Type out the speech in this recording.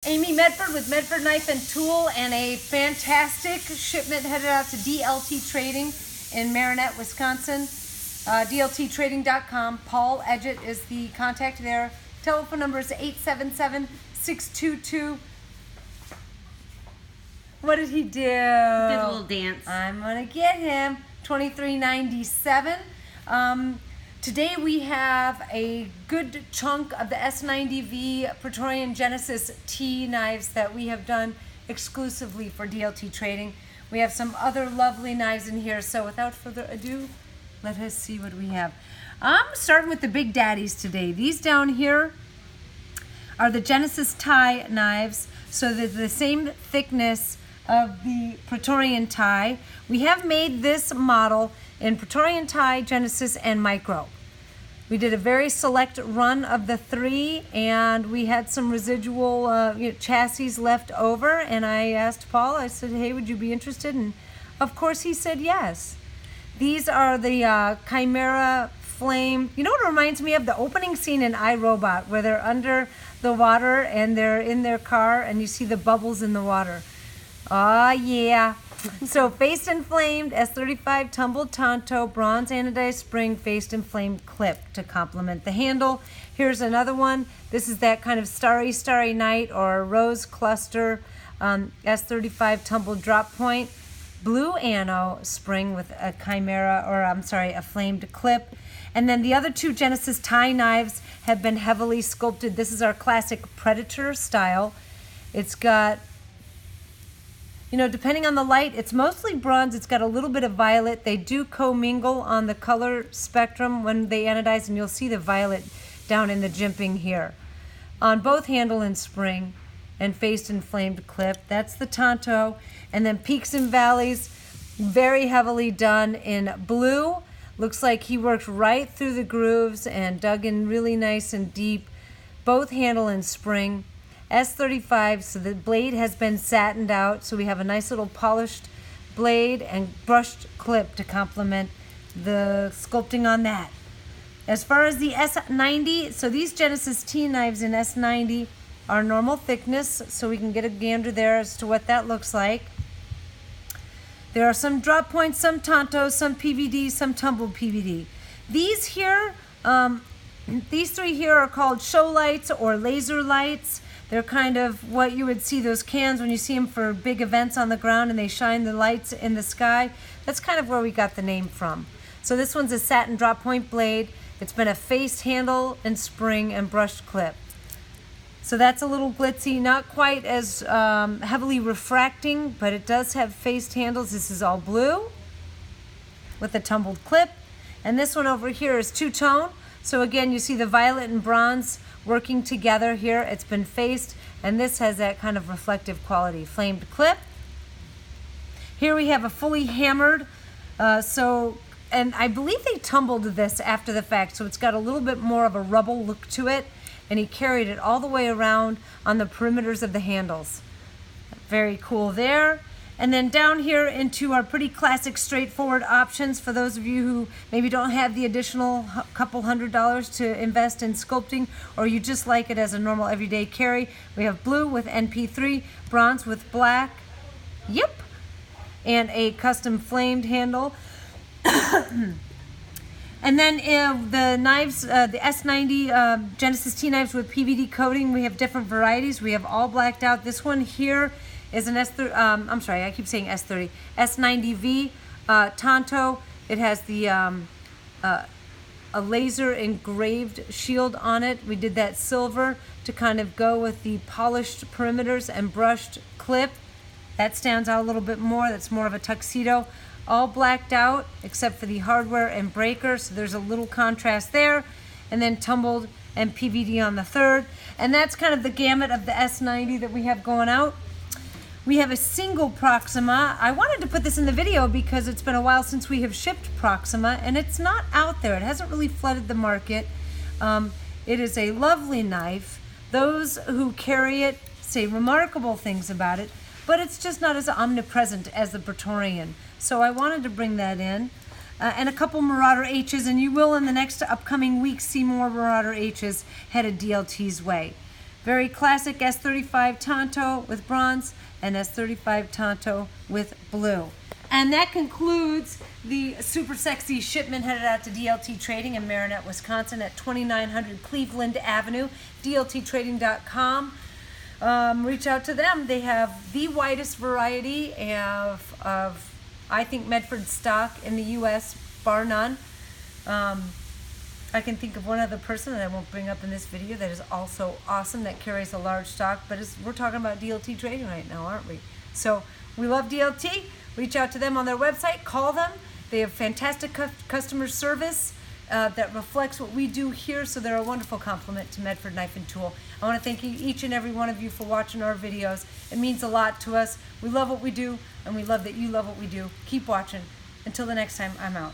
Amy Medford with Medford Knife and Tool, and a fantastic shipment headed out to DLT Trading in Marauder, Wisconsin. DLTtrading.com. Paul Edgett is the contact there. Telephone number is 877-622. What did he do? Did a little dance. I'm going to get him. $23.97. Today we have a good chunk of the S90V Praetorian Genesis T knives that we have done exclusively for DLT Trading. We have some other lovely knives in here, so without further ado, let us see what we have. I'm starting with the big daddies today. These down here are the Genesis tie knives, so they're the same thickness of the Praetorian tie. We have made this model in Praetorian tie, Genesis, and Micro. We did a very select run of the three, and we had some residual chassis left over, and I asked Paul, I said, hey, would you be interested? And of course he said yes. These are the Chimera Flame. You know what it reminds me of? The opening scene in iRobot, where they're under the water and they're in their car and you see the bubbles in the water. Oh yeah. So faced and flamed, S35 tumbled Tonto, bronze anodized spring, faced and flamed clip to complement the handle. Here's another one. This is that kind of starry, starry night or rose cluster S35 tumbled drop point, blue ano spring with a chimera, or I'm sorry, a flamed clip. And then the other two Genesis tie knives have been heavily sculpted. This is our classic Predator style. It's got, you know, depending on the light, it's mostly bronze. It's got a little bit of violet. They do commingle on the color spectrum when they anodize, and you'll see the violet down in the jimping here. On both handle and spring and faced and flamed clip. That's the Tonto. And then peaks and valleys, very heavily done in blue. Looks like he worked right through the grooves and dug in really nice and deep. Both handle and spring. S35, so the blade has been satined out, so we have a nice little polished blade and brushed clip to complement the sculpting on that. As far as the S90, so these Genesis T knives in S90 are normal thickness, so we can get a gander there as to what that looks like. There are some drop points, some Tontos, some PVD, some tumbled PVD. These here, these three here are called show lights or laser lights. They're kind of what you would see those cans when you see them for big events on the ground and they shine the lights in the sky. That's kind of where we got the name from. So this one's a satin drop point blade. It's been a faced handle and spring and brushed clip. So that's a little glitzy, not quite as heavily refracting, but it does have faced handles. This is all blue with a tumbled clip. And this one over here is two-tone. So again, you see the violet and bronze working together here. It's been faced, and this has that kind of reflective quality. Flamed clip. Here we have a fully hammered, and I believe they tumbled this after the fact, so it's got a little bit more of a rubble look to it, and he carried it all the way around on the perimeters of the handles. Very cool there. And then down here into our pretty classic straightforward options for those of you who maybe don't have the additional couple $100 to invest in sculpting, or you just like it as a normal everyday carry. We have blue with NP3, bronze with black, yep, and a custom flamed handle. And then the knives, the S90 Genesis T knives with PVD coating, we have different varieties. We have all blacked out. This one here is an I'm sorry, I keep saying S30. S90V Tonto. It has the a laser engraved shield on it. We did that silver to kind of go with the polished perimeters and brushed clip. That stands out a little bit more. That's more of a tuxedo. All blacked out except for the hardware and breaker, so there's a little contrast there. And then tumbled and PVD on the third. And that's kind of the gamut of the S90 that we have going out. We have a single Proxima. I wanted to put this in the video because it's been a while since we have shipped Proxima, and it's not out there. It hasn't really flooded the market. It is a lovely knife. Those who carry it say remarkable things about it, but it's just not as omnipresent as the Praetorian. So I wanted to bring that in. And a couple Marauder-H's, and you will in the next upcoming weeks see more Marauder-H's headed DLT's way. Very classic S35 Tonto with bronze and S35 Tonto with blue. And that concludes the super sexy shipment headed out to DLT Trading in Marinette, Wisconsin at 2900 Cleveland Avenue, dlttrading.com. Reach out to them. They have the widest variety of I think, Medford stock in the U.S., bar none. I can think of one other person that I won't bring up in this video that is also awesome, that carries a large stock, but we're talking about DLT Trading right now, aren't we? So we love DLT. Reach out to them on their website, call them. They have fantastic customer service that reflects what we do here, so they're a wonderful complement to Medford Knife and Tool. I want to thank each and every one of you for watching our videos. It means a lot to us. We love what we do, and we love that you love what we do. Keep watching. Until the next time, I'm out.